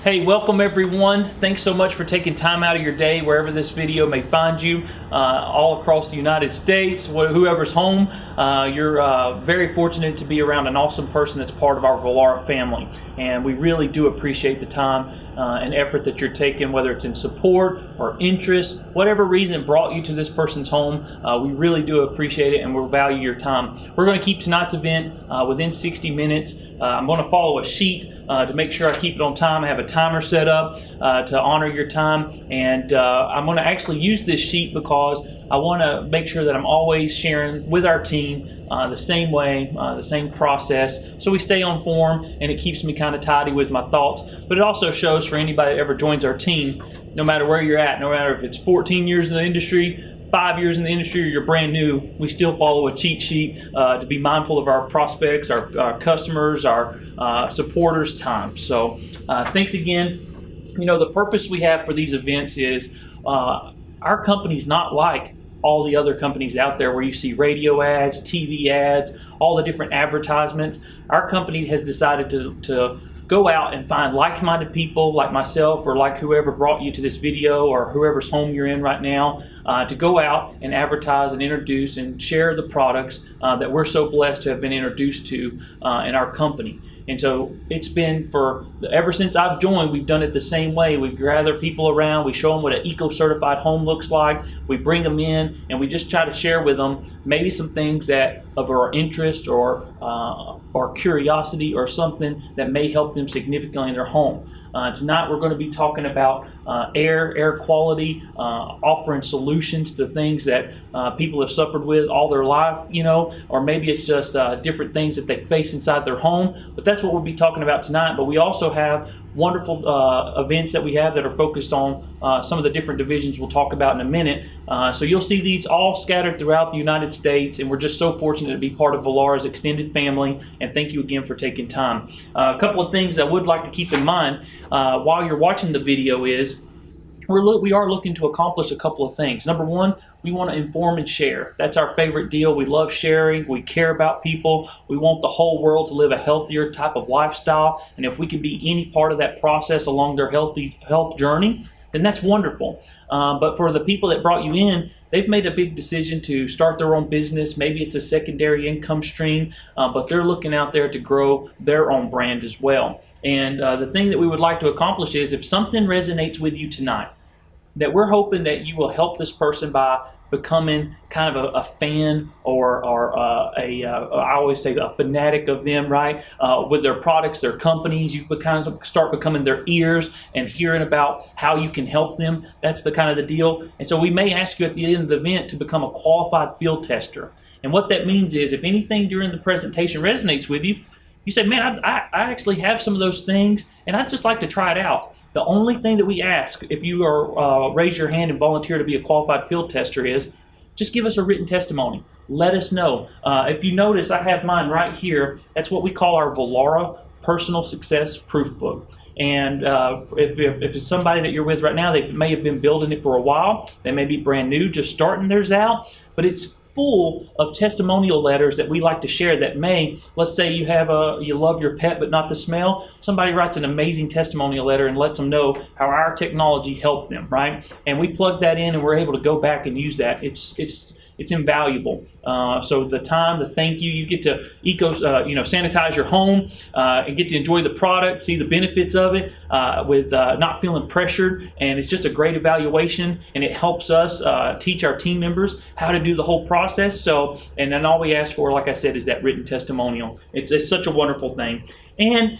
Hey, welcome everyone. Thanks so much for taking time out of your day, wherever this video may find you, all across the United States, whoever's home. You're very fortunate to be around an awesome person that's part of our Vollara family. And we really do appreciate the time and effort that you're taking, whether it's in support or interest, whatever reason brought you to this person's home. We really do appreciate it and we value your time. We're going to keep tonight's event within 60 minutes. I'm going to follow a sheet to make sure I keep it on time. I have a timer set up to honor your time, and I'm going to actually use this sheet because I want to make sure that I'm always sharing with our team the same way, the same process, so we stay on form and it keeps me kind of tidy with my thoughts. But it also shows for anybody that ever joins our team, no matter where you're at, no matter if it's 14 years in the industry, 5 years in the industry, or you're brand new, we still follow a cheat sheet to be mindful of our prospects, our customers, our supporters' time. So thanks again. You know, the purpose we have for these events is our company's not like all the other companies out there where you see radio ads, TV ads, all the different advertisements. Our company has decided to go out and find like-minded people like myself or like whoever brought you to this video or whoever's home you're in right now, to go out and advertise and introduce and share the products that we're so blessed to have been introduced to in our company. And so it's been ever since I've joined, we've done it the same way. We gather people around, we show them what an eco-certified home looks like, we bring them in, and we just try to share with them maybe some things that of our interest or curiosity or something that may help them significantly in their home. Tonight we're going to be talking about air quality, offering solutions to things that people have suffered with all their life, you know, or maybe it's just different things that they face inside their home. But that's what we'll be talking about tonight. But we also have wonderful events that we have that are focused on some of the different divisions we'll talk about in a minute. So you'll see these all scattered throughout the United States, and we're just so fortunate to be part of Volara's extended family, and thank you again for taking time. A couple of things I would like to keep in mind while you're watching the video is we are looking to accomplish a couple of things. Number one, we want to inform and share. That's our favorite deal. We love sharing. We care about people. We want the whole world to live a healthier type of lifestyle. And if we can be any part of that process along their health journey, then that's wonderful. But for the people that brought you in, they've made a big decision to start their own business. Maybe it's a secondary income stream, but they're looking out there to grow their own brand as well. And the thing that we would like to accomplish is if something resonates with you tonight, that we're hoping that you will help this person by becoming kind of a fan or I always say a fanatic of them, right? With their products, their companies, you kind of start becoming their ears and hearing about how you can help them. That's the kind of the deal. And so we may ask you at the end of the event to become a qualified field tester. And what that means is if anything during the presentation resonates with you, you say, man, I actually have some of those things, and I'd just like to try it out. The only thing that we ask, if you raise your hand and volunteer to be a qualified field tester, is just give us a written testimony. Let us know. If you notice, I have mine right here. That's what we call our Vollara Personal Success Proof Book. And if it's somebody that you're with right now, they may have been building it for a while. They may be brand new, just starting theirs out, but it's full of testimonial letters that we like to share that may, let's say you love your pet but not the smell. Somebody writes an amazing testimonial letter and lets them know how our technology helped them, right? And we plug that in and we're able to go back and use that. It's invaluable. So the time, the thank you, you get to sanitize your home and get to enjoy the product, see the benefits of it with not feeling pressured, and it's just a great evaluation, and it helps us teach our team members how to do the whole process. So, and then all we ask for, like I said, is that written testimonial. It's such a wonderful thing. And,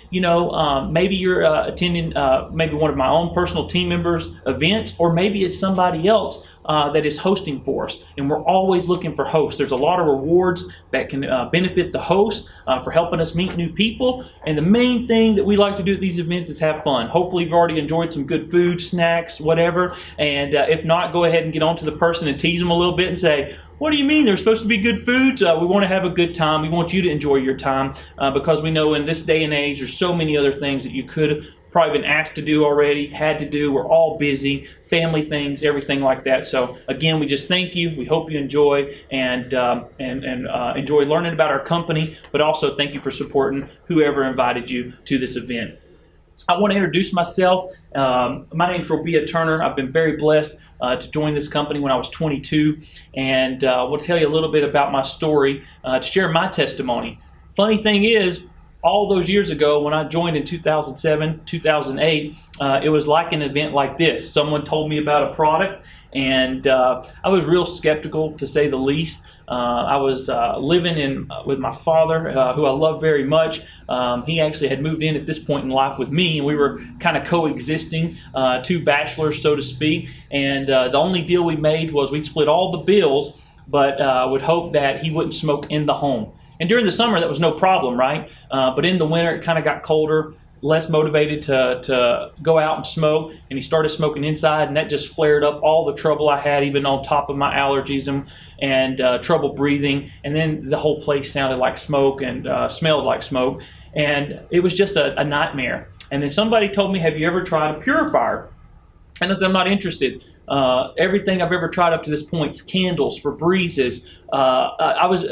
maybe you're attending maybe one of my own personal team members' events, or maybe it's somebody else that is hosting for us. And we're always looking for hosts. There's a lot of rewards that can benefit the host for helping us meet new people. And the main thing that we like to do at these events is have fun. Hopefully you've already enjoyed some good food, snacks, whatever. And if not, go ahead and get on to the person and tease them a little bit and say, what do you mean? There's supposed to be good foods? We want to have a good time. We want you to enjoy your time because we know in this day and age, there's so many other things that you could have probably been asked to do already, had to do. We're all busy, family things, everything like that. So again, we just thank you. We hope you enjoy and enjoy learning about our company, but also thank you for supporting whoever invited you to this event. I want to introduce myself. My name is Robia Turner. I've been very blessed to join this company when I was 22, and we'll tell you a little bit about my story to share my testimony. Funny thing is, all those years ago when I joined in 2007, 2008, it was like an event like this. Someone told me about a product, and I was real skeptical, to say the least. I was living with my father, who I love very much. He actually had moved in at this point in life with me, and we were kind of coexisting, two bachelors, so to speak. And the only deal we made was we'd split all the bills, but would hope that he wouldn't smoke in the home. And during the summer, that was no problem, right? But in the winter, it kind of got colder, less motivated to go out and smoke, and he started smoking inside, and that just flared up all the trouble I had, even on top of my allergies and trouble breathing. And then the whole place sounded like smoke and smelled like smoke, and it was just a nightmare. And then somebody told me, have you ever tried a purifier? And I said, I'm not interested. Everything I've ever tried up to this point is candles, Febrezes. I was...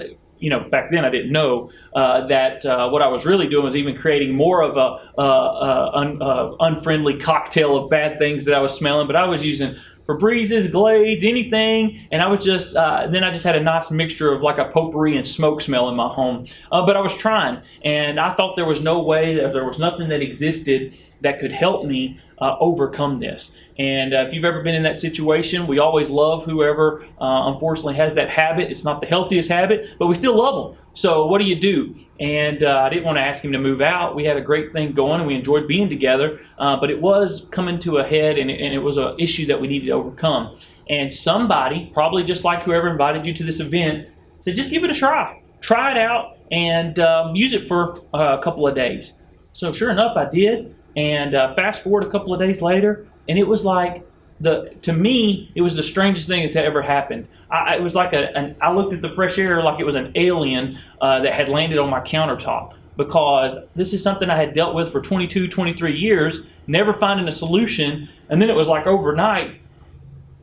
back then I didn't know that what I was really doing was even creating more of a unfriendly cocktail of bad things that I was smelling. But I was using Febrezes, Glades, anything, and I was just then I just had a nice mixture of like a potpourri and smoke smell in my home. But I was trying, and I thought there was no way, that there was nothing that existed that could help me overcome this. And if you've ever been in that situation, we always love whoever unfortunately has that habit. It's not the healthiest habit, but we still love them. So what do you do? And I didn't want to ask him to move out. We had a great thing going, and we enjoyed being together. But it was coming to a head, and it was an issue that we needed to overcome. And somebody, probably just like whoever invited you to this event, said, just give it a try. Try it out and use it for a couple of days. So sure enough, I did. And fast forward a couple of days later, and it was like, to me, it was the strangest thing that's ever happened. It was like I looked at the fresh air like it was an alien that had landed on my countertop, because this is something I had dealt with for 22, 23 years, never finding a solution. And then it was like overnight,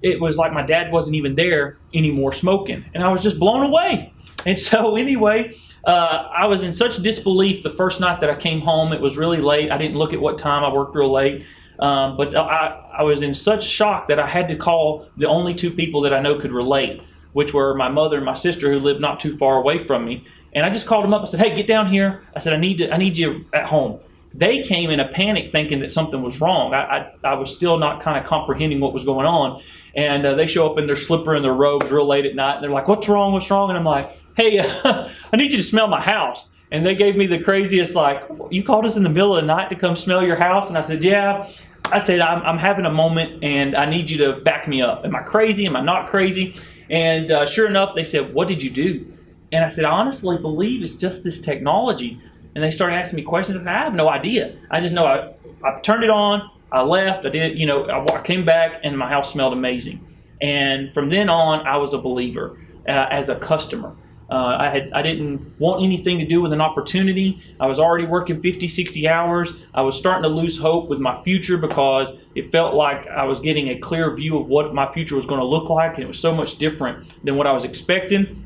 it was like my dad wasn't even there anymore smoking. And I was just blown away. And so anyway, I was in such disbelief the first night that I came home. It was really late. I didn't look at what time. I worked real late. But I was in such shock that I had to call the only two people that I know could relate, which were my mother and my sister, who lived not too far away from me. And I just called them up. I said, hey, get down here. I said, I need you at home. They came in a panic thinking that something was wrong. I was still not kind of comprehending what was going on. And they show up in their slipper and their robes real late at night. And they're like, what's wrong? What's wrong? And I'm like, hey, I need you to smell my house. And they gave me the craziest, like, you called us in the middle of the night to come smell your house? And I said, yeah. I said, I'm having a moment, and I need you to back me up. Am I crazy? Am I not crazy? And sure enough, they said, what did you do? And I said, I honestly believe it's just this technology. And they started asking me questions. I said, I have no idea. I just know I turned it on, I left, I did, I came back, and my house smelled amazing. And from then on, I was a believer as a customer. I didn't want anything to do with an opportunity. I was already working 50, 60 hours. I was starting to lose hope with my future, because it felt like I was getting a clear view of what my future was going to look like, and it was so much different than what I was expecting.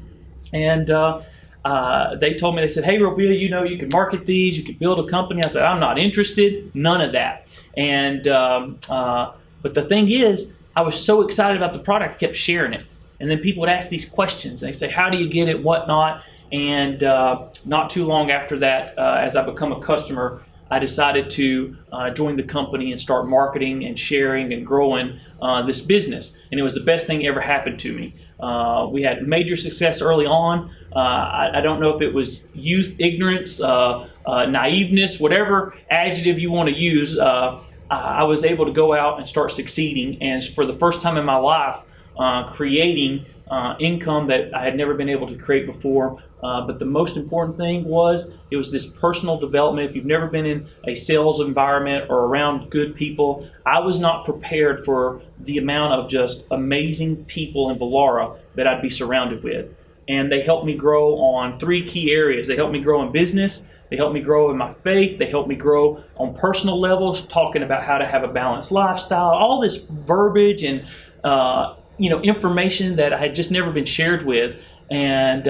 And they told me, they said, hey, Robia, you can market these, you could build a company. I said, I'm not interested, none of that. And but the thing is, I was so excited about the product, I kept sharing it. And then people would ask these questions. They say, how do you get it, whatnot? And not too long after that, as I become a customer, I decided to join the company and start marketing and sharing and growing this business. And it was the best thing ever happened to me. We had major success early on. I don't know if it was youth, ignorance, naiveness, whatever adjective you want to use. I was able to go out and start succeeding. And for the first time in my life, creating income that I had never been able to create before. But the most important thing was, it was this personal development. If you've never been in a sales environment or around good people, I was not prepared for the amount of just amazing people in Vallara that I'd be surrounded with. And they helped me grow on 3 key areas. They helped me grow in business. They helped me grow in my faith. They helped me grow on personal levels, talking about how to have a balanced lifestyle, all this verbiage and information that I had just never been shared with. And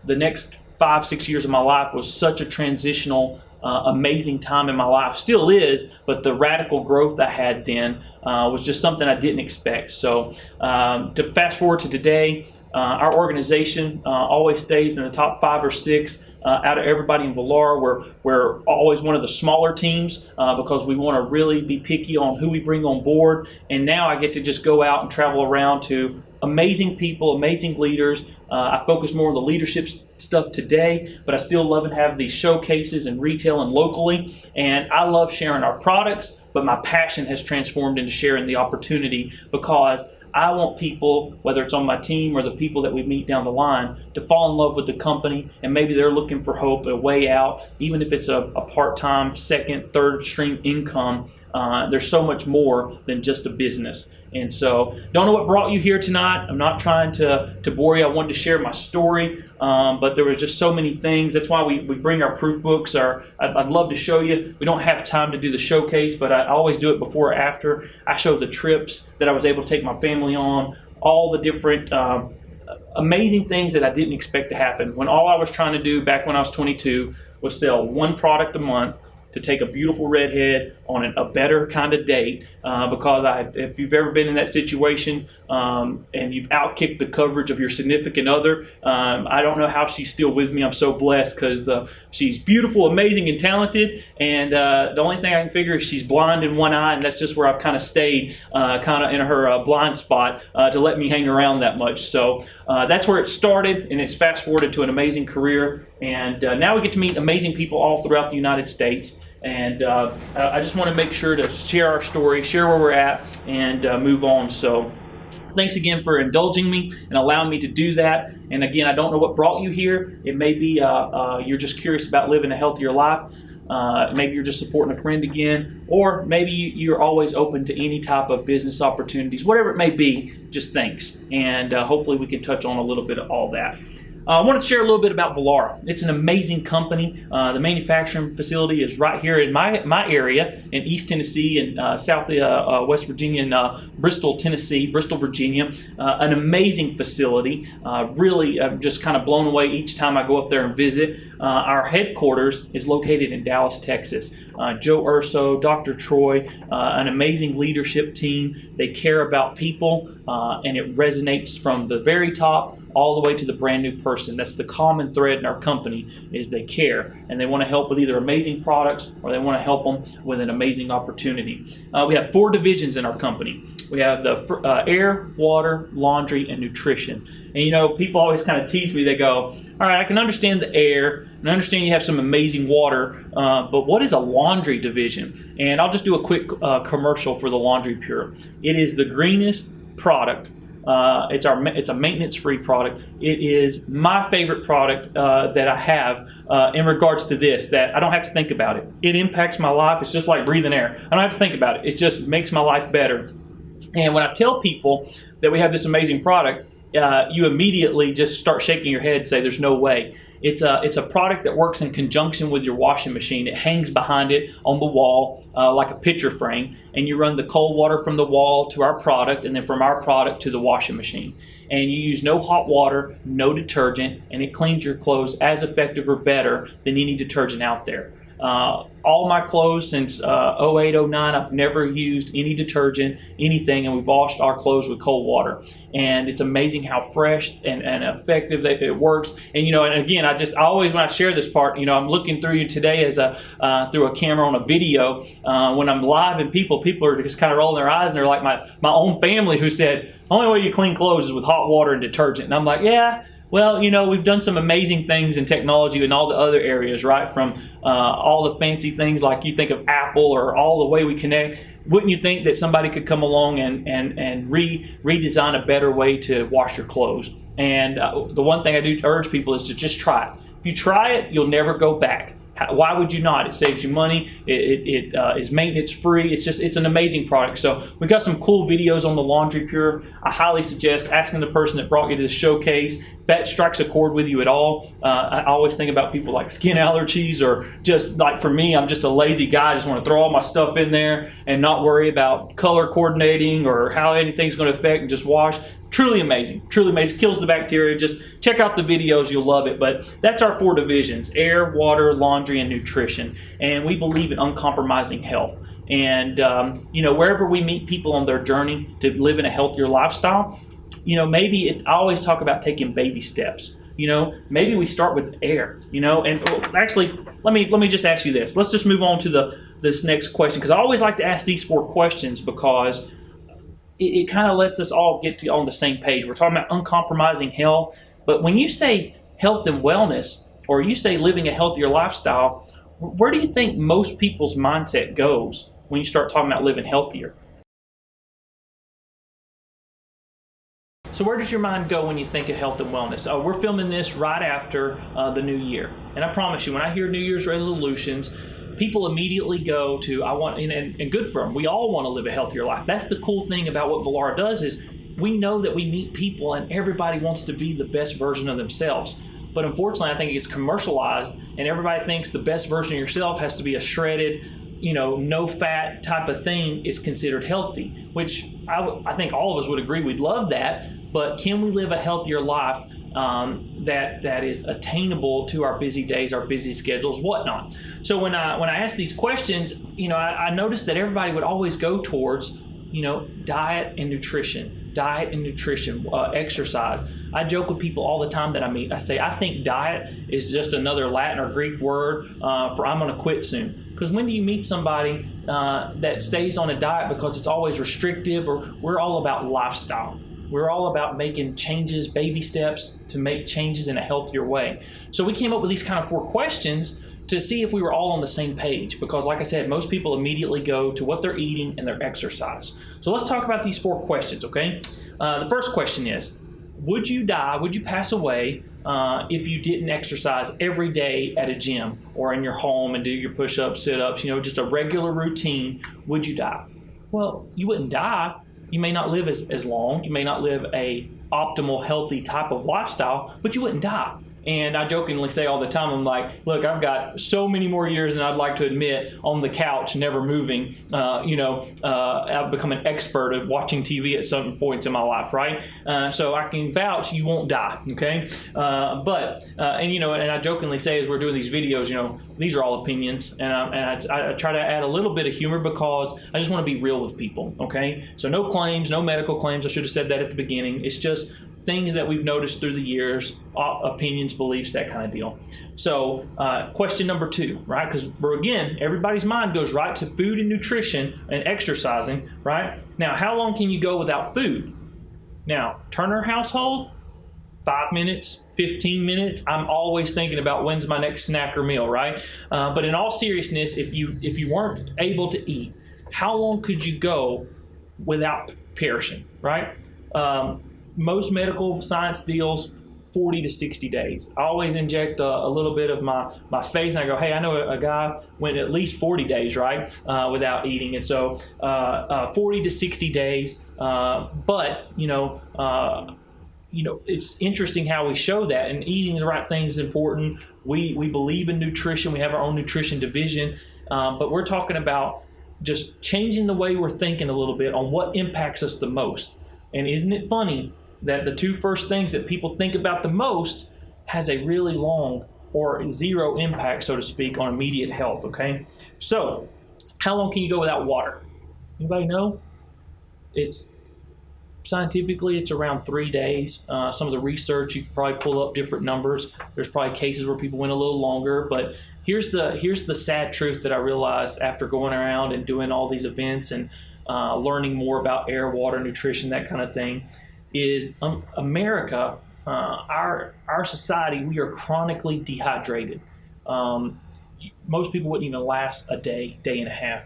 the next 5-6 years of my life was such a transitional amazing time in my life. Still is, but the radical growth I had then was just something I didn't expect. So to fast forward to today, our organization always stays in the top 5 or 6 out of everybody in Villara. We're always one of the smaller teams because we want to really be picky on who we bring on board. And now I get to just go out and travel around to amazing people, amazing leaders. I focus more on the leadership stuff today, but I still love and have these showcases in retail and locally. And I love sharing our products, but my passion has transformed into sharing the opportunity, because I want people, whether it's on my team or the people that we meet down the line, to fall in love with the company, and maybe they're looking for hope, a way out, even if it's a part-time, second, third stream income. There's so much more than just a business. And so, don't know what brought you here tonight. I'm not trying to bore you. I wanted to share my story, but there was just so many things. That's why we bring our proof books. I'd love to show you. We don't have time to do the showcase, but I always do it before or after. I show the trips that I was able to take my family on, all the different amazing things that I didn't expect to happen. When all I was trying to do back when I was 22 was sell one product a month, to take a beautiful redhead on a better kind of date, because if you've ever been in that situation and you've outkicked the coverage of your significant other, I don't know how she's still with me. I'm so blessed, because she's beautiful, amazing, and talented, and the only thing I can figure is she's blind in one eye, and that's just where I've kind of stayed kind of in her blind spot to let me hang around that much. So that's where it started, and it's fast forwarded to an amazing career, and now we get to meet amazing people all throughout the United States. And I just want to make sure to share our story, share where we're at, and move on. So thanks again for indulging me and allowing me to do that. And again, I don't know what brought you here. It may be you're just curious about living a healthier life. Maybe you're just supporting a friend again, or maybe you're always open to any type of business opportunities. Whatever it may be, just thanks. And hopefully we can touch on a little bit of all that. I wanted to share a little bit about Villara. It's an amazing company. The manufacturing facility is right here in my area in East Tennessee and South West Virginia and Bristol, Tennessee, Bristol, Virginia. An amazing facility. Really, I'm just kind of blown away each time I go up there and visit. Our headquarters is located in Dallas, Texas. Joe Urso, Dr. Troy, an amazing leadership team. They care about people, and it resonates from the very top all the way to the brand new person. That's the common thread in our company, is they care, and they want to help with either amazing products or they want to help them with an amazing opportunity. We have 4 divisions in our company. We have the air, water, laundry, and nutrition. And people always kind of tease me. They go, all right, I can understand the air, and I understand you have some amazing water, but what is a laundry division? And I'll just do a quick commercial for the Laundry Pure. It is the greenest product. It's a maintenance-free product. It is my favorite product that I have in regards to this, that I don't have to think about it. It impacts my life. It's just like breathing air. I don't have to think about it. It just makes my life better. And when I tell people that we have this amazing product, you immediately just start shaking your head and say, there's no way. It's a product that works in conjunction with your washing machine. It hangs behind it on the wall like a picture frame, and you run the cold water from the wall to our product, and then from our product to the washing machine. And you use no hot water, no detergent, and it cleans your clothes as effective or better than any detergent out there. All my clothes since 08, 09, I've never used any detergent, anything, and we've washed our clothes with cold water. And it's amazing how fresh and effective that it works. And and again, I always, when I share this part, I'm looking through you today as through a camera on a video. When I'm live and people are just kind of rolling their eyes, and they're like my own family, who said, only way you clean clothes is with hot water and detergent. And I'm like, yeah. Well, we've done some amazing things in technology in all the other areas, right? From all the fancy things like you think of Apple, or all the way we connect. Wouldn't you think that somebody could come along and redesign a better way to wash your clothes? And the one thing I do urge people is to just try it. If you try it, you'll never go back. Why would you not? It saves you money. It is maintenance free. It's an amazing product. So we've got some cool videos on the Laundry Pure. I highly suggest asking the person that brought you to this showcase if that strikes a chord with you at all. I always think about people like skin allergies, or just like for me, I'm just a lazy guy. I just want to throw all my stuff in there and not worry about color coordinating or how anything's going to affect, and just wash. Truly amazing, kills the bacteria. Just check out the videos, you'll love it. But that's our 4 divisions: air, water, laundry, laundry, and nutrition. And we believe in uncompromising health. And, wherever we meet people on their journey to live in a healthier lifestyle, maybe I always talk about taking baby steps. Maybe we start with air, and actually, let me just ask you this. Let's just move on to this next question, because I always like to ask these 4 questions because it kind of lets us all get on the same page. We're talking about uncompromising health, but when you say health and wellness, or you say living a healthier lifestyle, where do you think most people's mindset goes when you start talking about living healthier? So where does your mind go when you think of health and wellness? We're filming this right after the new year. And I promise you, when I hear New Year's resolutions, people immediately go to, and good for them. We all want to live a healthier life. That's the cool thing about what Vallara does is we know that we meet people and everybody wants to be the best version of themselves. But unfortunately, I think it gets commercialized and everybody thinks the best version of yourself has to be a shredded, no fat type of thing is considered healthy, which I think all of us would agree we'd love that. But can we live a healthier life that is attainable to our busy days, our busy schedules, whatnot? So when I ask these questions, I noticed that everybody would always go towards, diet and nutrition, exercise. I joke with people all the time that I meet. I say, I think diet is just another Latin or Greek word for I'm going to quit soon. Because when do you meet somebody that stays on a diet because it's always restrictive, or we're all about lifestyle. We're all about making changes, baby steps to make changes in a healthier way. So we came up with these kind of 4 questions to see if we were all on the same page. Because like I said, most people immediately go to what they're eating and their exercise. So let's talk about these 4 questions, okay? The first question is, would you pass away if you didn't exercise every day at a gym or in your home and do your push-ups, sit-ups, just a regular routine? Would you die? Well, you wouldn't die. You may not live as long. You may not live a optimal, healthy type of lifestyle, but you wouldn't die. And I jokingly say all the time, I'm like, look, I've got so many more years than I'd like to admit on the couch, never moving. I've become an expert at watching TV at some points in my life, right? So I can vouch you won't die, okay? And I jokingly say as we're doing these videos, these are all opinions, and I try to add a little bit of humor because I just want to be real with people, okay? So no claims, no medical claims. I should have said that at the beginning. It's just things that we've noticed through the years, opinions, beliefs, that kind of deal. So question number 2, right? Because again, everybody's mind goes right to food and nutrition and exercising, right? Now, how long can you go without food? Now, Turner household, 5 minutes, 15 minutes. I'm always thinking about when's my next snack or meal, right? But in all seriousness, if you weren't able to eat, how long could you go without perishing, right? Most medical science deals 40 to 60 days. I always inject a little bit of my faith, and I go, hey, I know a guy went at least 40 days, right, without eating. And so 40 to 60 days. But it's interesting how we show that, and eating the right things is important. We believe in nutrition. We have our own nutrition division, but we're talking about just changing the way we're thinking a little bit on what impacts us the most. And isn't it funny that the 2 first things that people think about the most has a really long or zero impact, so to speak, on immediate health, okay? So, how long can you go without water? Anybody know? Scientifically, it's around 3 days. Some of the research, you can probably pull up different numbers. There's probably cases where people went a little longer, but here's the sad truth that I realized after going around and doing all these events and learning more about air, water, nutrition, that kind of thing, is America, our society, we are chronically dehydrated. Most people wouldn't even last a day and a half.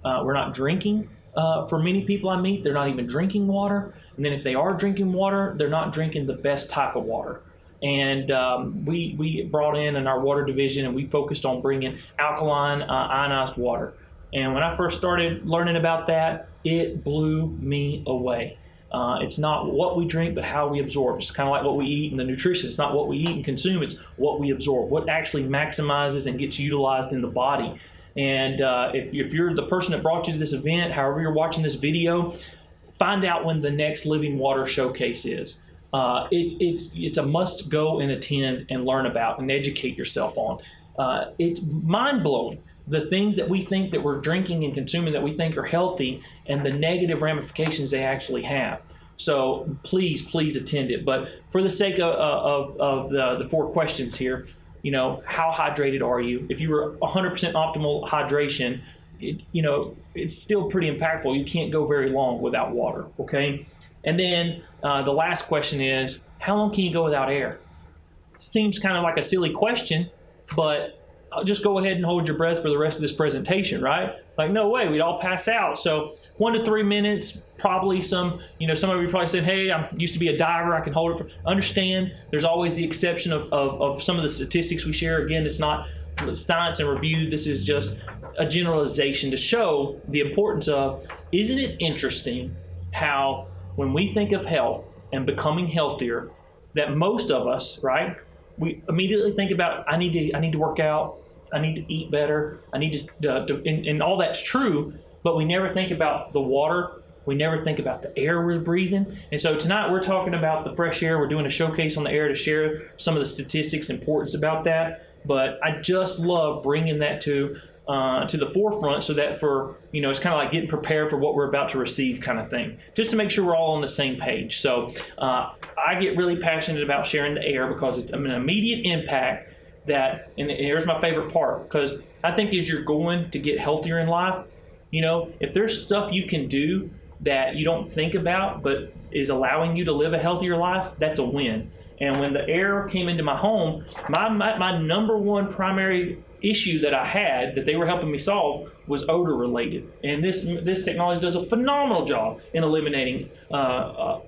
We're not drinking. For many people I meet, they're not even drinking water. And then if they are drinking water, they're not drinking the best type of water. And we brought in our water division, and we focused on bringing alkaline, ionized water. And when I first started learning about that, it blew me away. It's not what we drink, but how we absorb. It's kind of like what we eat and the nutrition. It's not what we eat and consume, it's what we absorb, what actually maximizes and gets utilized in the body. And if you're the person that brought you to this event, however you're watching this video, find out when the next Living Water Showcase is. It's a must go and attend and learn about and educate yourself on. It's mind-blowing, the things that we think that we're drinking and consuming that we think are healthy and the negative ramifications they actually have. So please attend it. But for the sake of the 4 questions here, how hydrated are you? If you were 100% optimal hydration, it's still pretty impactful. You can't go very long without water, okay? And then the last question is, how long can you go without air? Seems kind of like a silly question, but just go ahead and hold your breath for the rest of this presentation, right? Like, no way, we'd all pass out. So 1 to 3 minutes, probably some of you probably said, hey, I used to be a diver, I can hold it for, understand, there's always the exception of some of the statistics we share. Again, it's not science and review, this is just a generalization to show the importance of, isn't it interesting how when we think of health and becoming healthier, that most of us, right, we immediately think about, I need to work out, I need to eat better, I need to and all that's true, but we never think about the water, we never think about the air we're breathing. And so tonight we're talking about the fresh air. We're doing a showcase on the air to share some of the statistics, importance about that. But I just love bringing that to the forefront, so that for, it's kind of like getting prepared for what we're about to receive kind of thing, just to make sure we're all on the same page. So I get really passionate about sharing the air because it's an immediate impact that, and here's my favorite part, because I think as you're going to get healthier in life, if there's stuff you can do that you don't think about but is allowing you to live a healthier life, that's a win. And when the air came into my home, my number one primary issue that I had that they were helping me solve was odor related. And this technology does a phenomenal job in eliminating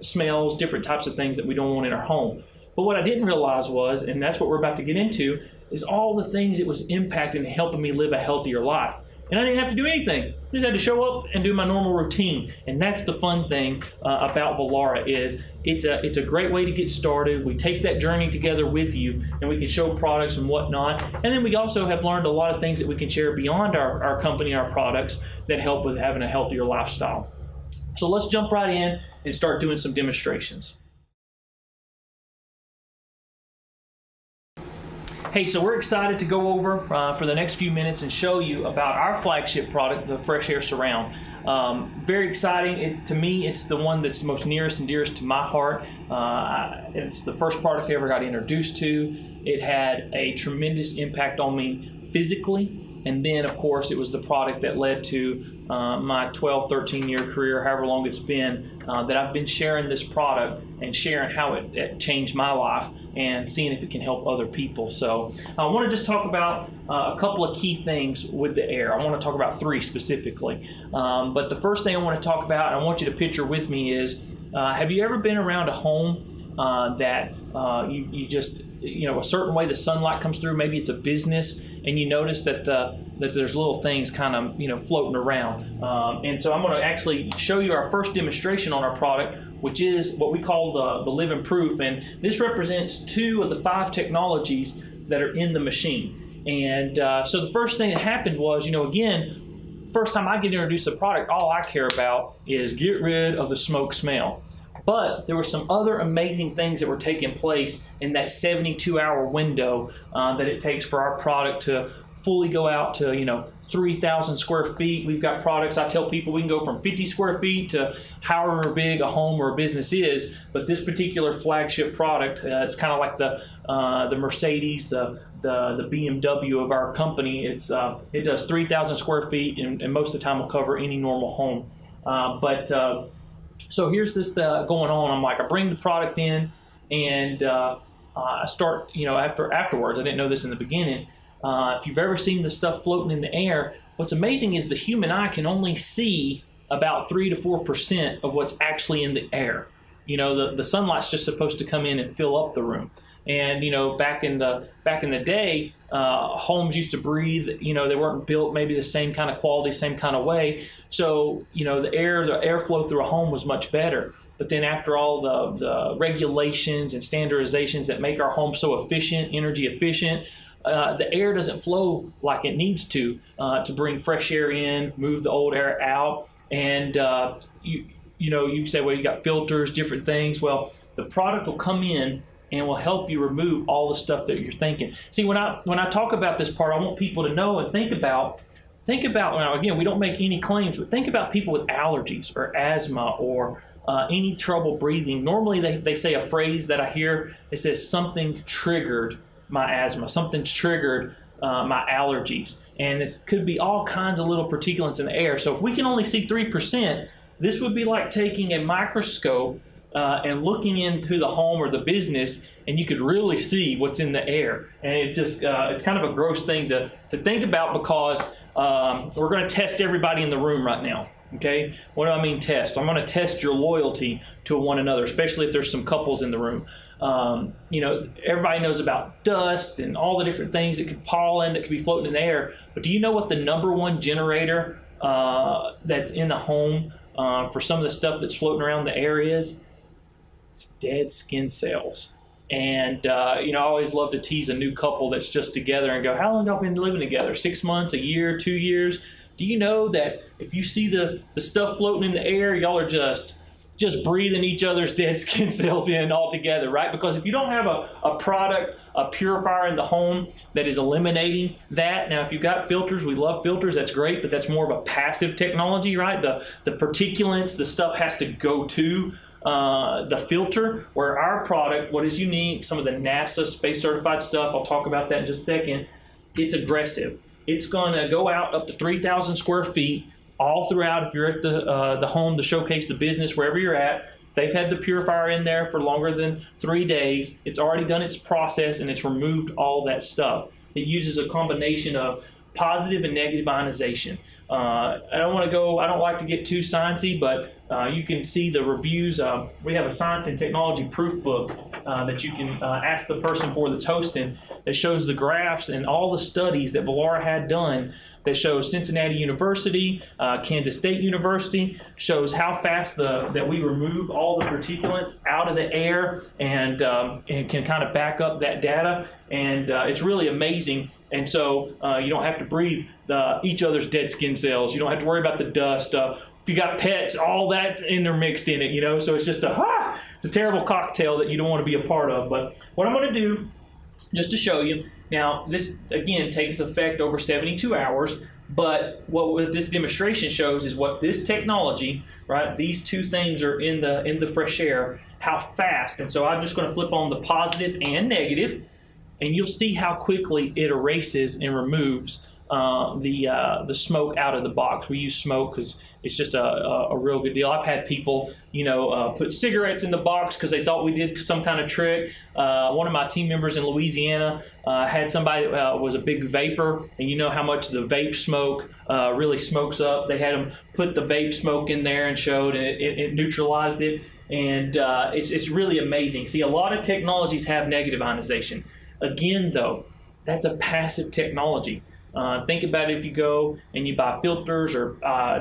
smells, different types of things that we don't want in our home. But what I didn't realize was, and that's what we're about to get into, is all the things it was impacting and helping me live a healthier life. And I didn't have to do anything. I just had to show up and do my normal routine. And that's the fun thing about Vollara, is it's a great way to get started. We take that journey together with you, and we can show products and whatnot. And then we also have learned a lot of things that we can share beyond our company, our products, that help with having a healthier lifestyle. So let's jump right in and start doing some demonstrations. Hey, so we're excited to go over for the next few minutes and show you about our flagship product, the Fresh Air Surround. Very exciting. To me, it's the one that's most nearest and dearest to my heart. It's the first product I ever got introduced to. It had a tremendous impact on me physically. And then, of course, it was the product that led to my 12, 13-year career, however long it's been, that I've been sharing this product and sharing how it changed my life and seeing if it can help other people. So I want to just talk about a couple of key things with the air. I want to talk about 3 specifically. But the first thing I want to talk about, and I want you to picture with me, is have you ever been around a home that you just, a certain way the sunlight comes through, maybe it's a business, and you notice that there's little things kind of, floating around. And so I'm going to actually show you our first demonstration on our product, which is what we call the Living Proof. And this represents 2 of the 5 technologies that are in the machine. And so the first thing that happened was, again, first time I get introduced to the product, all I care about is get rid of the smoke smell. But there were some other amazing things that were taking place in that 72-hour window that it takes for our product to fully go out to, 3,000 square feet. We've got products, I tell people we can go from 50 square feet to however big a home or a business is. But this particular flagship product, it's kind of like the Mercedes, the BMW of our company. It does 3,000 square feet, and most of the time will cover any normal home. So here's this going on. I'm like, I bring the product in, and I start, afterwards. I didn't know this in the beginning. If you've ever seen the stuff floating in the air, what's amazing is the human eye can only see about 3 to 4% of what's actually in the air. The sunlight's just supposed to come in and fill up the room. And back in the day, homes used to breathe. They weren't built maybe the same kind of quality, same kind of way. So the airflow through a home was much better. But then after all the regulations and standardizations that make our home so efficient, energy efficient, the air doesn't flow like it needs to bring fresh air in, move the old air out. And you say, well, you got filters, different things. Well, the product will come in and will help you remove all the stuff that you're thinking. See, when I talk about this part, I want people to know and think about, now again, we don't make any claims, but think about people with allergies or asthma or any trouble breathing. Normally they say a phrase that I hear, it says something triggered my asthma, something triggered my allergies. And it could be all kinds of little particulates in the air. So if we can only see 3%, this would be like taking a microscope and looking into the home or the business, and you could really see what's in the air. And it's just, it's kind of a gross thing to think about, because we're going to test everybody in the room right now. Okay, what do I mean test? I'm going to test your loyalty to one another, especially if there's some couples in the room. You know, everybody knows about dust and all the different things that could pollen that could be floating in the air. But do you know what the #1 generator that's in the home for some of the stuff that's floating around the air is? It's dead skin cells. And, you know, I always love to tease a new couple that's just together and go, how long have y'all been living together? 6 months, a year, 2 years? Do you know that if you see the stuff floating in the air, y'all are just breathing each other's dead skin cells in all together, right? Because if you don't have a product, a purifier in the home that is eliminating that. Now, if you've got filters, we love filters, that's great, but that's more of a passive technology, right? The particulates, the stuff has to go to the filter, where our product, what is unique, some of the NASA space certified stuff, I'll talk about that in just a second, it's aggressive. It's going to go out up to 3,000 square feet all throughout. If you're at the home, the showcase, the business, wherever you're at, they've had the purifier in there for longer than 3 days. It's already done its process and it's removed all that stuff. It uses a combination of positive and negative ionization. I don't like to get too sciencey, but you can see the reviews. We have a science and technology proof book that you can ask the person for that's hosting, that shows the graphs and all the studies that Vallara had done, that shows Cincinnati University, Kansas State University, shows how fast that we remove all the particulates out of the air, and can kind of back up that data. And it's really amazing. And so you don't have to breathe each other's dead skin cells. You don't have to worry about the dust. If you got pets, all that's intermixed in it, you know. So it's just it's a terrible cocktail that you don't want to be a part of. But what I'm going to do, just to show you, now this again takes effect over 72 hours. But what this demonstration shows is what this technology, right? These two things are in the fresh air, how fast. And so I'm just going to flip on the positive and negative, and you'll see how quickly it erases and removes the smoke out of the box. We use smoke because it's just a real good deal. I've had people, put cigarettes in the box because they thought we did some kind of trick. One of my team members in Louisiana had somebody that was a big vapor, and you know how much the vape smoke really smokes up. They had them put the vape smoke in there and showed, and it neutralized it. And it's really amazing. See, a lot of technologies have negative ionization. Again, though, that's a passive technology. Think about it. If you go and you buy filters or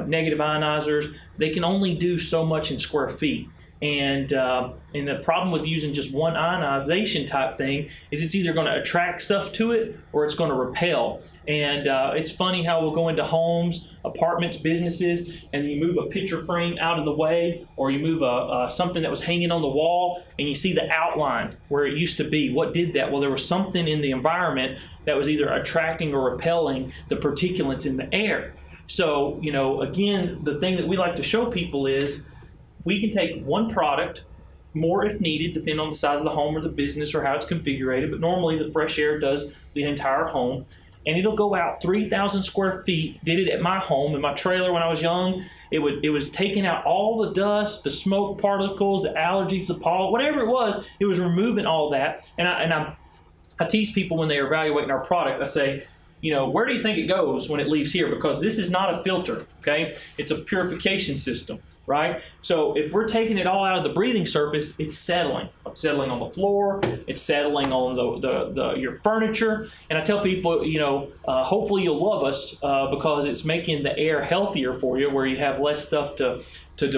negative ionizers, they can only do so much in square feet. And the problem with using just one ionization type thing is it's either going to attract stuff to it or it's going to repel. And it's funny how we'll go into homes, apartments, businesses, and you move a picture frame out of the way, or you move something that was hanging on the wall, and you see the outline where it used to be. What did that? Well, there was something in the environment that was either attracting or repelling the particulates in the air. So, again, the thing that we like to show people is we can take one product, more if needed, depending on the size of the home or the business or how it's configured, but normally the fresh air does the entire home, and it'll go out 3,000 square feet. Did it at my home, in my trailer when I was young. It was taking out all the dust, the smoke particles, the allergies, the pollen, whatever it was removing all that. And I tease people when they're evaluating our product. I say, where do you think it goes when it leaves here? Because this is not a filter, okay? It's a purification system, right? So if we're taking it all out of the breathing surface, it's settling. It's settling on the floor. It's settling on your furniture. And I tell people, hopefully you'll love us because it's making the air healthier for you, where you have less stuff to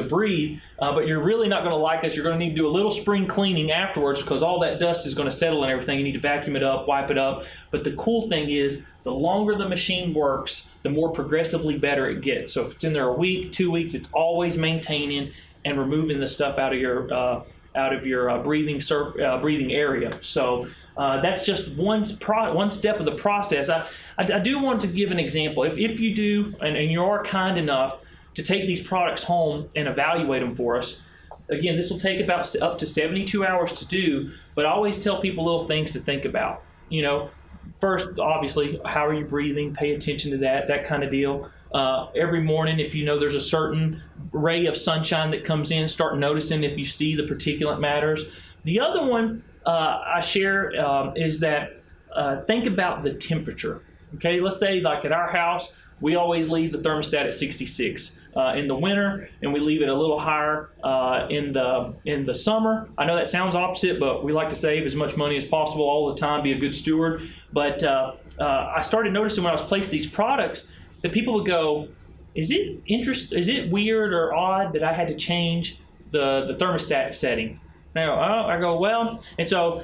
breathe. But you're really not going to like us. You're going to need to do a little spring cleaning afterwards, because all that dust is going to settle and everything. You need to vacuum it up, wipe it up. But the cool thing is, the longer the machine works, the more progressively better it gets. So if it's in there a week, 2 weeks, it's always maintaining and removing the stuff out of your out of your breathing area. So that's just one step of the process. I do want to give an example. If you do, and you are kind enough to take these products home and evaluate them for us, again, this will take about up to 72 hours to do, but I always tell people little things to think about. You know, first, obviously, how are you breathing? Pay attention to that kind of deal. Every morning, if you know there's a certain ray of sunshine that comes in, start noticing if you see the particulate matters. The other one I share is that think about the temperature. Okay, let's say like at our house, we always leave the thermostat at 66 in the winter, and we leave it a little higher in the summer. I know that sounds opposite, but we like to save as much money as possible all the time, be a good steward. But I started noticing when I was placing these products that people would go, is it weird or odd that I had to change the thermostat setting? Now, I go, well, and so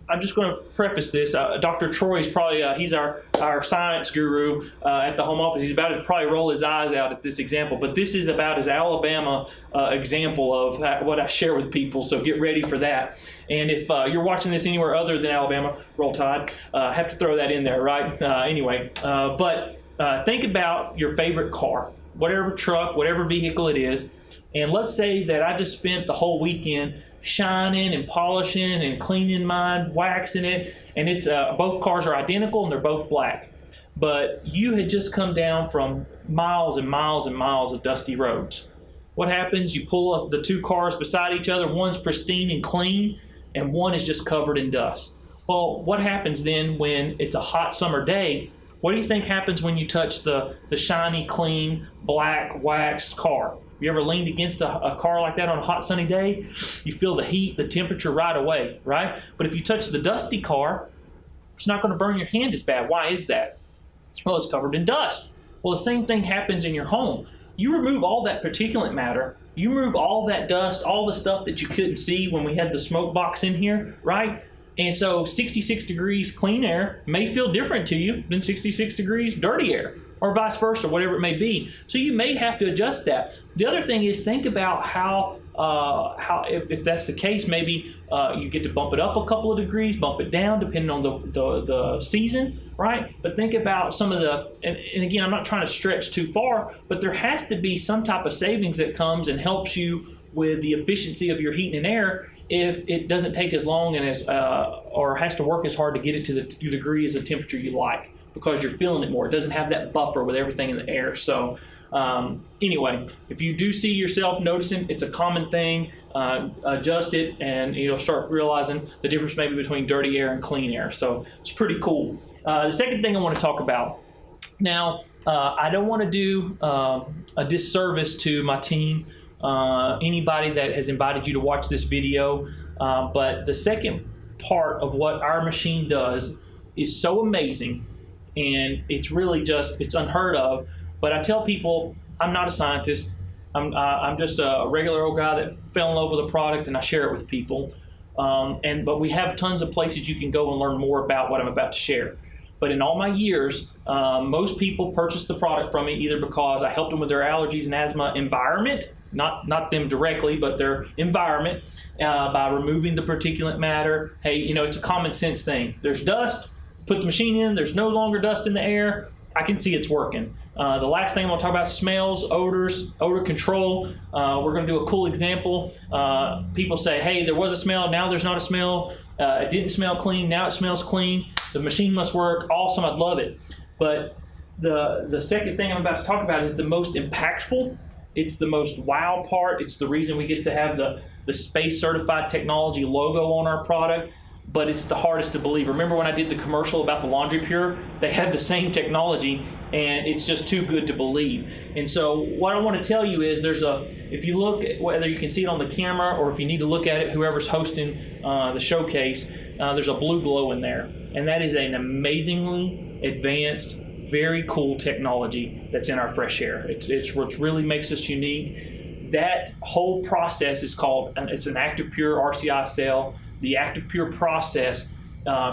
I'm just going to preface this. Dr. Troy is probably, he's our science guru at the home office. He's about to probably roll his eyes out at this example, but this is about his Alabama example of what I share with people, so get ready for that. And if you're watching this anywhere other than Alabama, roll tide, have to throw that in there, right? Anyway, but think about your favorite car, whatever truck, whatever vehicle it is, and let's say that I just spent the whole weekend shining and polishing and cleaning mine, waxing it, and it's both cars are identical and they're both black. But you had just come down from miles and miles and miles of dusty roads. What happens? You pull up the two cars beside each other, one's pristine and clean, and one is just covered in dust. Well, what happens then when it's a hot summer day? What do you think happens when you touch the shiny, clean, black, waxed car? You ever leaned against a car like that on a hot sunny day? You feel the heat, the temperature right away, right? But if you touch the dusty car, it's not going to burn your hand as bad. Why is that? Well, it's covered in dust. Well, the same thing happens in your home. You remove all that particulate matter, you remove all that dust, all the stuff that you couldn't see when we had the smoke box in here, right? And so 66 degrees clean air may feel different to you than 66 degrees dirty air, or vice versa, whatever it may be. So you may have to adjust that. The other thing is think about how if that's the case, maybe you get to bump it up a couple of degrees, bump it down, depending on the season, right? But think about some of and again, I'm not trying to stretch too far, but there has to be some type of savings that comes and helps you with the efficiency of your heat and air if it doesn't take as long and or has to work as hard to get it to the degrees of temperature you like, because you're feeling it more. It doesn't have that buffer with everything in the air. So anyway, if you do see yourself noticing, it's a common thing, adjust it, and you'll start realizing the difference maybe between dirty air and clean air. So it's pretty cool. The second thing I want to talk about, now I don't want to do a disservice to my team, anybody that has invited you to watch this video, but the second part of what our machine does is so amazing, and it's really it's unheard of. But I tell people I'm not a scientist. I'm just a regular old guy that fell in love with a product, and I share it with people. But we have tons of places you can go and learn more about what I'm about to share. But in all my years, most people purchase the product from me either because I helped them with their allergies and asthma environment, not them directly, but their environment, by removing the particulate matter. Hey, it's a common sense thing. There's dust, put the machine in, there's no longer dust in the air. I can see it's working. The last thing I'm going to talk about, smells, odors, odor control. We're going to do a cool example. People say, hey, there was a smell, now there's not a smell. It didn't smell clean, now it smells clean. The machine must work. Awesome, I'd love it. But the second thing I'm about to talk about is the most impactful. It's the most wow part. It's the reason we get to have the space certified technology logo on our product. But it's the hardest to believe. Remember when I did the commercial about the Laundry Pure? They have the same technology, and it's just too good to believe. And so what I want to tell you is if you look at, whether you can see it on the camera or if you need to look at it, whoever's hosting the showcase, there's a blue glow in there. And that is an amazingly advanced, very cool technology that's in our fresh air. It's what really makes us unique. That whole process is it's an Active Pure RCI cell. The Active Pure process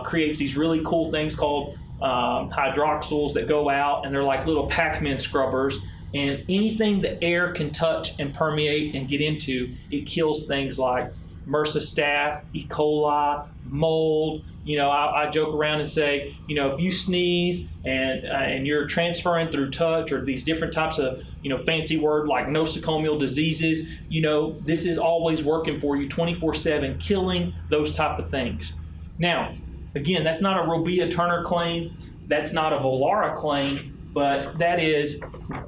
creates these really cool things called hydroxyls that go out, and they're like little Pac-Man scrubbers. And anything the air can touch and permeate and get into, it kills things like MRSA staph, E. coli, mold. You know, I joke around and say, you know, if you sneeze and you're transferring through touch or these different types of, you know, fancy word like nosocomial diseases, you know, this is always working for you 24/7, killing those type of things. Now, again, that's not a Robia Turner claim. That's not a Volara claim. But that is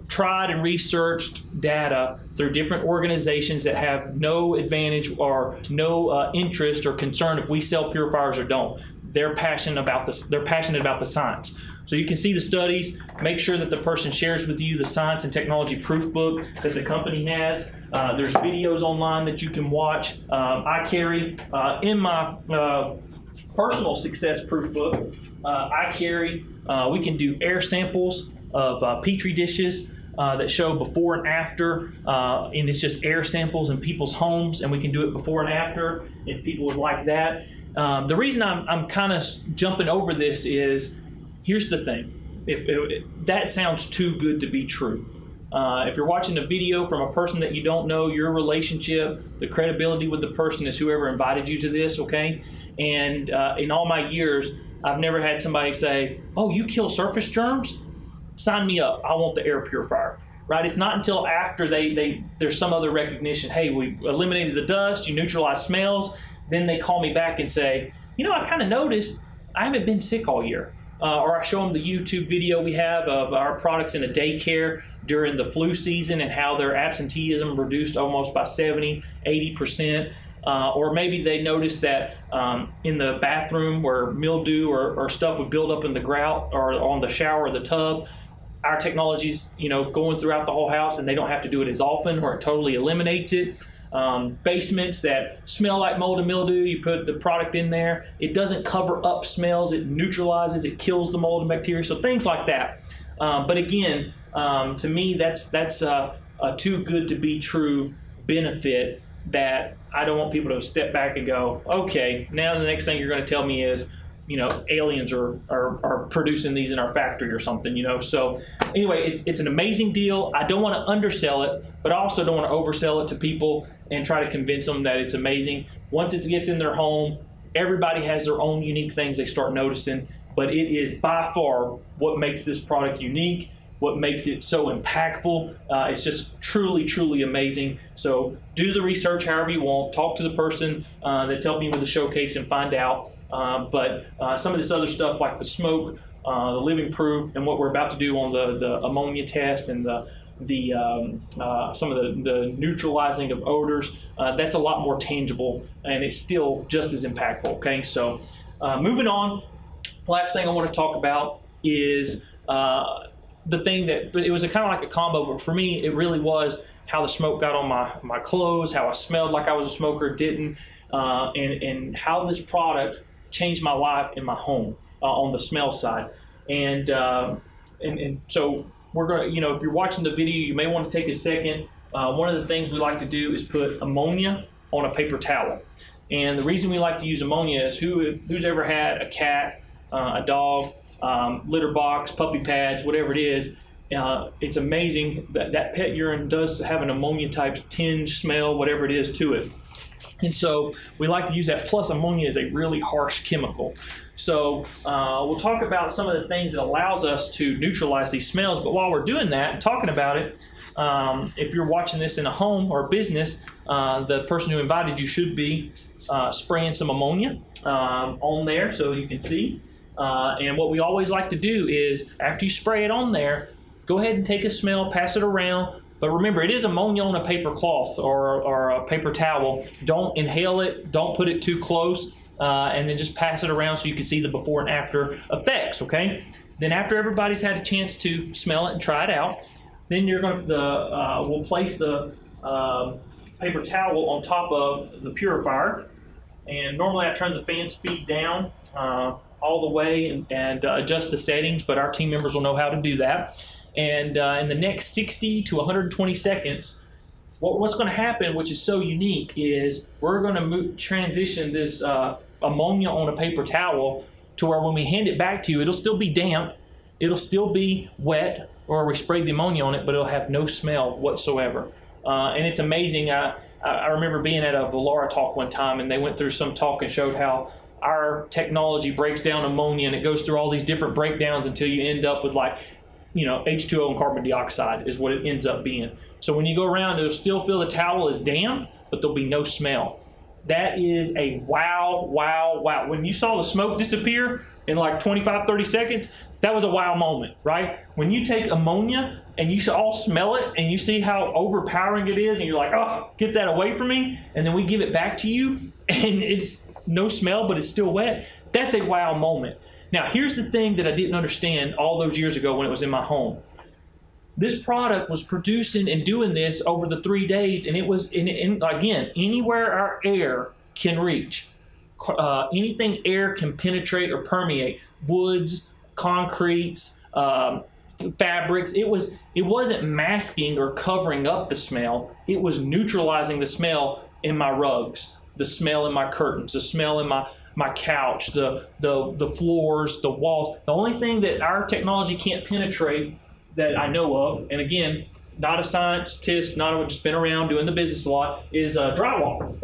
tried and researched data through different organizations that have no advantage or no interest or concern if we sell purifiers or don't. They're passionate about this. They're passionate about the science. So you can see the studies. Make sure that the person shares with you the science and technology proof book that the company has. There's videos online that you can watch. I carry in my personal success proof book. I carry. We can do air samples of Petri dishes that show before and after, and it's just air samples in people's homes, and we can do it before and after if people would like that. The reason I'm kind of jumping over this is, here's the thing. If that sounds too good to be true. If you're watching a video from a person that you don't know, your relationship, the credibility with the person is whoever invited you to this, okay? And in all my years, I've never had somebody say, oh, you kill surface germs? Sign me up. I want the air purifier, right? It's not until after there's some other recognition. Hey, we eliminated the dust, you neutralized smells. Then they call me back and say, you know, I kind of noticed I haven't been sick all year. Or I show them the YouTube video we have of our products in a daycare during the flu season and how their absenteeism reduced almost by 70, 80%. Or maybe they noticed that in the bathroom where mildew or stuff would build up in the grout or on the shower or the tub, our technology's, you know, going throughout the whole house and they don't have to do it as often, or it totally eliminates it. Basements that smell like mold and mildew, you put the product in there, it doesn't cover up smells, it neutralizes, it kills the mold and bacteria, so things like that. But again, to me, that's a too good to be true benefit that I don't want people to step back and go, okay, now the next thing you're going to tell me is, you know, aliens are producing these in our factory or something, you know. So anyway, it's an amazing deal. I don't want to undersell it, but I also don't want to oversell it to people and try to convince them that it's amazing. Once it gets in their home, everybody has their own unique things they start noticing, but it is by far what makes this product unique, what makes it so impactful. It's just truly, truly amazing. So do the research however you want. Talk to the person that's helping you with the showcase and find out. But some of this other stuff like the smoke, the living proof, and what we're about to do on the ammonia test and some of the neutralizing of odors, that's a lot more tangible, and it's still just as impactful. Okay, so moving on. Last thing I want to talk about is the thing that, it was kind of like a combo, but for me, it really was how the smoke got on my clothes, how I smelled like I was a smoker, didn't, and how this product changed my life in my home on the smell side. And so we're going to, you know, if you're watching the video, you may want to take a second. One of the things we like to do is put ammonia on a paper towel. And the reason we like to use ammonia is who's ever had a cat, a dog, litter box, puppy pads, whatever it is, it's amazing that pet urine does have an ammonia type tinge, smell, whatever it is to it. And so we like to use that. Plus, ammonia is a really harsh chemical. So we'll talk about some of the things that allows us to neutralize these smells. But while we're doing that and talking about it, if you're watching this in a home or a business, the person who invited you should be spraying some ammonia on there so you can see. And what we always like to do is, after you spray it on there, go ahead and take a smell, pass it around. But remember, it is ammonia on a paper cloth or a paper towel. Don't inhale it. Don't put it too close. And then just pass it around so you can see the before and after effects, okay? Then after everybody's had a chance to smell it and try it out, then you're going to, we'll place the paper towel on top of the purifier. And normally I turn the fan speed down all the way and adjust the settings, but our team members will know how to do that. And in the next 60 to 120 seconds, what's going to happen, which is so unique, is we're going to transition this ammonia on a paper towel to where when we hand it back to you, it'll still be damp, it'll still be wet, or we sprayed the ammonia on it, but it'll have no smell whatsoever. And it's amazing. I remember being at a Velara talk one time, and they went through some talk and showed how our technology breaks down ammonia, and it goes through all these different breakdowns until you end up with like, H2O and carbon dioxide is what it ends up being. So when you go around, it'll still feel the towel is damp, but there'll be no smell. That is a wow, wow, wow. When you saw the smoke disappear in like 25, 30 seconds, that was a wow moment, right? When you take ammonia and you all smell it and you see how overpowering it is and you're like, oh, get that away from me, and then we give it back to you and it's no smell, but it's still wet, that's a wow moment. Now, here's the thing that I didn't understand all those years ago when it was in my home. This product was producing and doing this over the 3 days, and it was, again, anywhere our air can reach. Anything air can penetrate or permeate, woods, concretes, fabrics. It wasn't masking or covering up the smell. It was neutralizing the smell in my rugs, the smell in my curtains, the smell in my couch, the floors, the walls. The only thing that our technology can't penetrate that I know of, and again, not a scientist, just been around doing the business a lot, is drywall.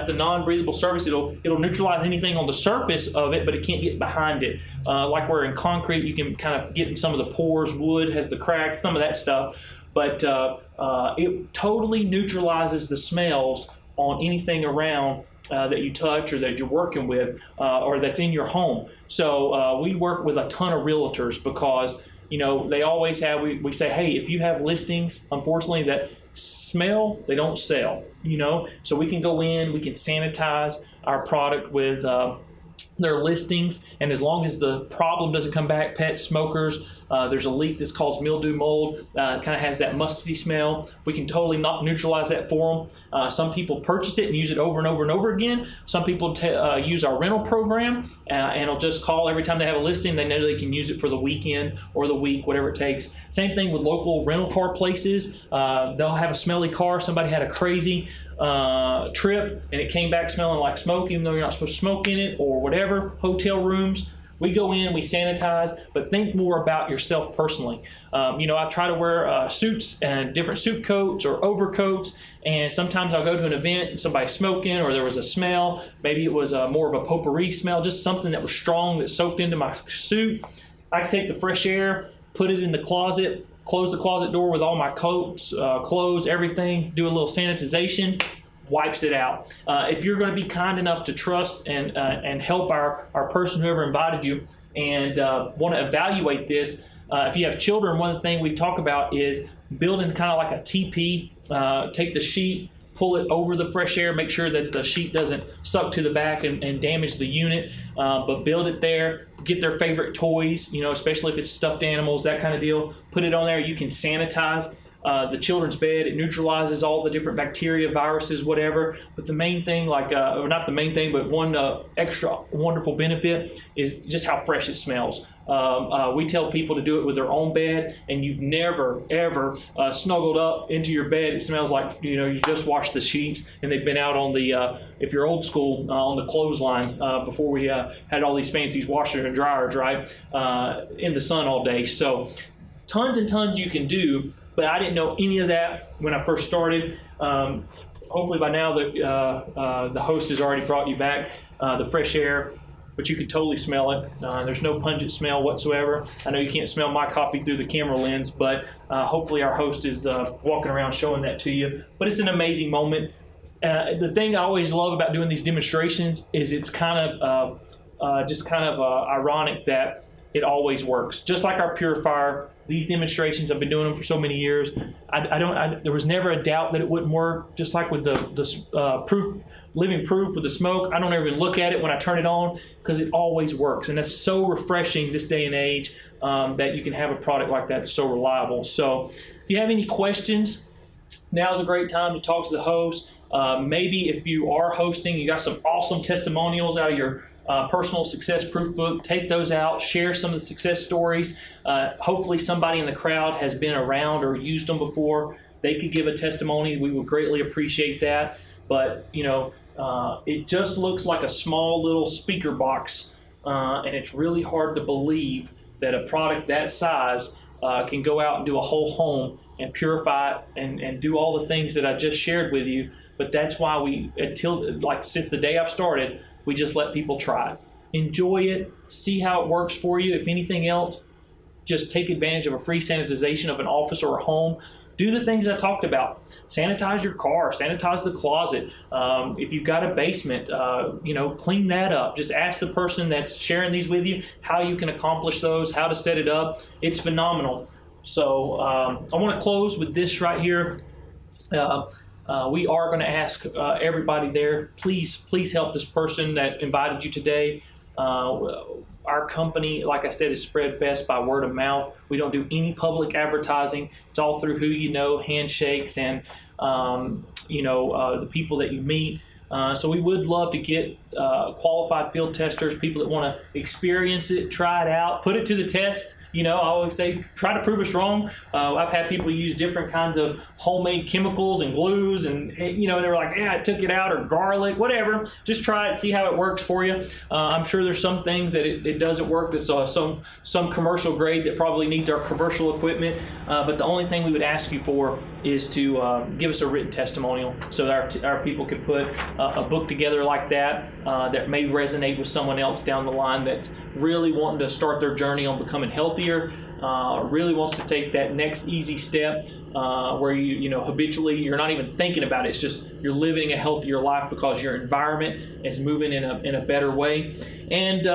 It's a non-breathable surface. It'll neutralize anything on the surface of it, but it can't get behind it. Like where in concrete, you can kind of get in some of the pores. Wood has the cracks, some of that stuff. But it totally neutralizes the smells on anything around that you touch or that you're working with or that's in your home. So we work with a ton of realtors because they always have, we say, hey, if you have listings, unfortunately, that smell, they don't sell, So we can go in, we can sanitize our product with their listings, and as long as the problem doesn't come back, pets, smokers, there's a leak that's caused mildew, mold, kind of has that musty smell, we can totally not neutralize that for them. Some people purchase it and use it over and over and over again. Some people use our rental program and will just call every time they have a listing. They know they can use it for the weekend or the week, whatever it takes. Same thing with local rental car places. They'll have a smelly car. Somebody had a crazy trip and it came back smelling like smoke, even though you're not supposed to smoke in it, or whatever. Hotel rooms, we go in, we sanitize, but think more about yourself personally. I try to wear suits and different suit coats or overcoats, and sometimes I'll go to an event and somebody's smoking or there was a smell. Maybe it was more of a potpourri smell, just something that was strong that soaked into my suit. I can take the fresh air, put it in the closet, close the closet door with all my coats, clothes, everything, do a little sanitization, wipes it out. If you're going to be kind enough to trust and help our person, whoever invited you, and want to evaluate this, if you have children, one of the things we talk about is building kind of like a teepee. Take the sheet, pull it over the fresh air, make sure that the sheet doesn't suck to the back and damage the unit, but build it there. Get their favorite toys, especially if it's stuffed animals, that kind of deal. Put it on there. You can sanitize the children's bed. It neutralizes all the different bacteria, viruses, whatever. But the main thing, or not the main thing, but one extra wonderful benefit is just how fresh it smells. We tell people to do it with their own bed, and you've never, ever snuggled up into your bed. It smells like, you just washed the sheets and they've been out on the, if you're old school, on the clothesline before we had all these fancy washers and dryers, right, in the sun all day. So tons and tons you can do, but I didn't know any of that when I first started. Hopefully by now the host has already brought you back the fresh air, but you can totally smell it. There's no pungent smell whatsoever. I know you can't smell my coffee through the camera lens, but hopefully our host is walking around showing that to you. But it's an amazing moment. The thing I always love about doing these demonstrations is it's kind of ironic that it always works. Just like our purifier, these demonstrations, I've been doing them for so many years. There was never a doubt that it wouldn't work. Just like with the living proof with the smoke, I don't ever even look at it when I turn it on because it always works. And that's so refreshing this day and age that you can have a product like that that's so reliable. So if you have any questions, now's a great time to talk to the host. Maybe if you are hosting, you got some awesome testimonials out of your personal success proof book, take those out, share some of the success stories. Hopefully somebody in the crowd has been around or used them before. They could give a testimony. We would greatly appreciate that. But, it just looks like a small little speaker box, and it's really hard to believe that a product that size can go out and do a whole home and purify it and do all the things that I just shared with you. But that's why since the day I've started, we just let people try it. Enjoy it, see how it works for you. If anything else, just take advantage of a free sanitization of an office or a home. Do the things I talked about. Sanitize your car, sanitize the closet. If you've got a basement, clean that up. Just ask the person that's sharing these with you how you can accomplish those, how to set it up. It's phenomenal. So I want to close with this right here. We are going to ask everybody there, please help this person that invited you today. Our company, like I said, is spread best by word of mouth. We don't do any public advertising. It's all through who you know, handshakes, and the people that you meet. So we would love to get qualified field testers, people that want to experience it, try it out, put it to the test. I always say, try to prove us wrong. I've had people use different kinds of homemade chemicals and glues, and they're like, yeah, I took it out, or garlic, whatever. Just try it, see how it works for you. I'm sure there's some things that it doesn't work. That's some commercial grade that probably needs our commercial equipment. But the only thing we would ask you for is to give us a written testimonial, so that our people can put a book together like that that may resonate with someone else down the line that's really wanting to start their journey on becoming healthier, really wants to take that next easy step where habitually you're not even thinking about it. It's just you're living a healthier life because your environment is moving in a better way. And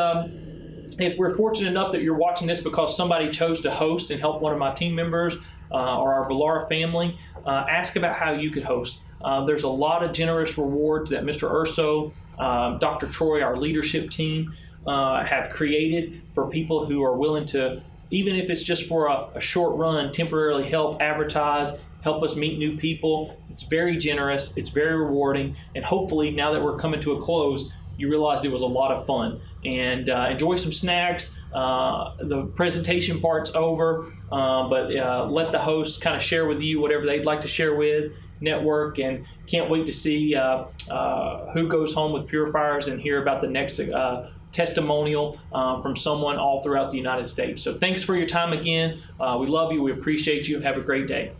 if we're fortunate enough that you're watching this because somebody chose to host and help one of my team members or our Villara family, ask about how you could host. There's a lot of generous rewards that Mr. Urso, Dr. Troy, our leadership team, have created for people who are willing to, even if it's just for a short run, temporarily help advertise, help us meet new people. It's very generous, it's very rewarding, and hopefully now that we're coming to a close, you realized it was a lot of fun. And enjoy some snacks. The presentation part's over, but let the hosts kind of share with you whatever they'd like to share with, network, and can't wait to see who goes home with purifiers and hear about the next testimonial from someone all throughout the United States. So thanks for your time again. We love you. We appreciate you. Have a great day.